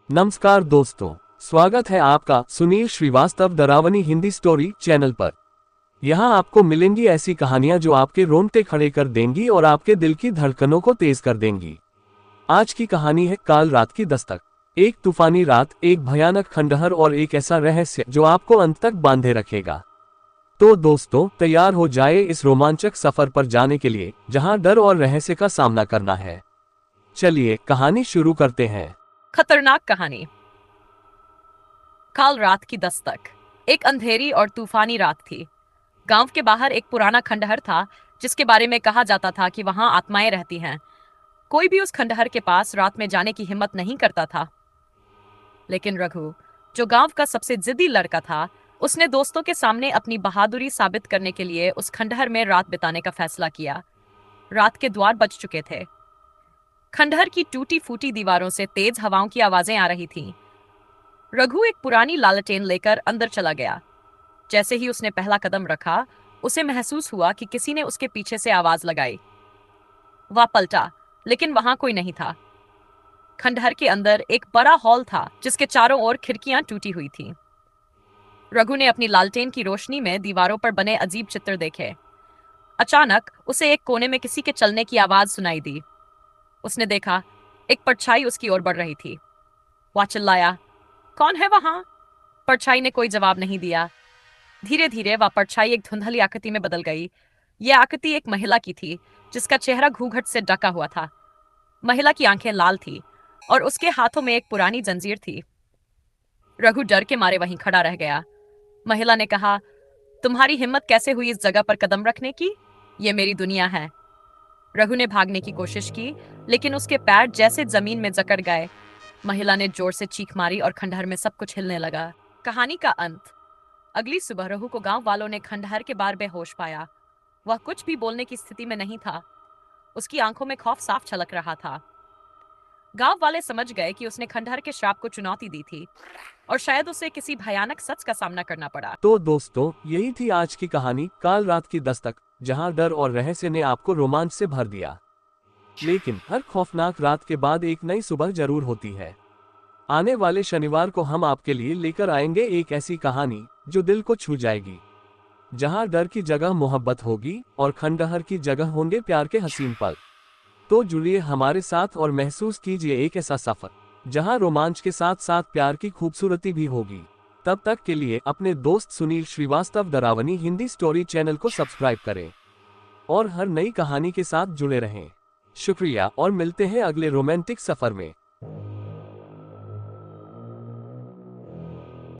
नमस्कार दोस्तों, स्वागत है आपका सुनील श्रीवास्तव डरावनी हिंदी स्टोरी चैनल पर। यहाँ आपको मिलेंगी ऐसी कहानियाँ जो आपके रोंगटे खड़े कर देंगी और आपके दिल की धड़कनों को तेज कर देंगी। आज की कहानी है काल रात की दस्तक। एक तूफानी रात, एक भयानक खंडहर और एक ऐसा रहस्य जो आपको अंत तक बांधे रखेगा। तो दोस्तों, तैयार हो जाए इस रोमांचक सफर पर जाने के लिए जहाँ डर और रहस्य का सामना करना है। चलिए कहानी शुरू करते हैं। खतरनाक कहानी। काल रात की दस्तक। एक अंधेरी और तूफानी रात थी। गांव के बाहर एक पुराना खंडहर था जिसके बारे में कहा जाता था कि वहां आत्माएं रहती हैं। कोई भी उस खंडहर के पास रात में जाने की हिम्मत नहीं करता था। लेकिन रघु, जो गांव का सबसे जिद्दी लड़का था, उसने दोस्तों के सामने अपनी बहादुरी साबित करने के लिए उस खंडहर में रात बिताने का फैसला किया। रात के द्वार बज चुके थे। खंडहर की टूटी फूटी दीवारों से तेज हवाओं की आवाजें आ रही थीं। रघु एक पुरानी लालटेन लेकर अंदर चला गया। जैसे ही उसने पहला कदम रखा, उसे महसूस हुआ कि किसी ने उसके पीछे से आवाज लगाई। वह पलटा, लेकिन वहां कोई नहीं था। खंडहर के अंदर एक बड़ा हॉल था जिसके चारों ओर खिड़कियां टूटी हुई थीं। रघु ने अपनी लालटेन की रोशनी में दीवारों पर बने अजीब चित्र देखे। अचानक उसे एक कोने में किसी के चलने की आवाज सुनाई दी। उसने देखा, एक परछाई उसकी ओर बढ़ रही थी। वह चिल्लाया, कौन है वहां? परछाई ने कोई जवाब नहीं दिया। धीरे धीरे वह परछाई एक धुंधली आकृति में बदल गई। यह आकृति एक महिला की थी जिसका चेहरा घूंघट से ढका हुआ था। महिला की आंखें लाल थी और उसके हाथों में एक पुरानी जंजीर थी। रघु डर के मारे वहीं खड़ा रह गया। महिला ने कहा, तुम्हारी हिम्मत कैसे हुई इस जगह पर कदम रखने की? यह मेरी दुनिया है। रघु ने भागने की कोशिश की, लेकिन उसके पैर जैसे जमीन में जकड़ गए। महिला ने जोर से चीख मारी और खंडहर में सब कुछ हिलने लगा। कहानी का अंत। अगली सुबह रघु को गांव वालों ने खंडहर के बाहर बेहोश पाया। वह कुछ भी बोलने की स्थिति में नहीं था। उसकी आंखों में खौफ साफ झलक रहा था। गांव वाले समझ गए कि उसने खंडहर के श्राप को चुनौती दी थी और शायद उसे किसी भयानक सच का सामना करना पड़ा। तो दोस्तों, यही थी आज की कहानी काल रात की दस्तक, जहां डर और रहस्य ने आपको रोमांच से भर दिया। लेकिन हर खौफनाक रात के बाद एक नई सुबह जरूर होती है। आने वाले शनिवार को हम आपके लिए लेकर आएंगे एक ऐसी कहानी जो दिल को छू जाएगी, जहां डर की जगह मोहब्बत होगी और खंडहर की जगह होंगे प्यार के हसीन पल। तो जुड़िए हमारे साथ और महसूस कीजिए एक ऐसा सफर जहां रोमांच के साथ साथ प्यार की खूबसूरती भी होगी। तब तक के लिए अपने दोस्त सुनील श्रीवास्तव डरावनी हिंदी स्टोरी चैनल को सब्सक्राइब करें और हर नई कहानी के साथ जुड़े रहें। शुक्रिया और मिलते हैं अगले रोमांटिक सफर में।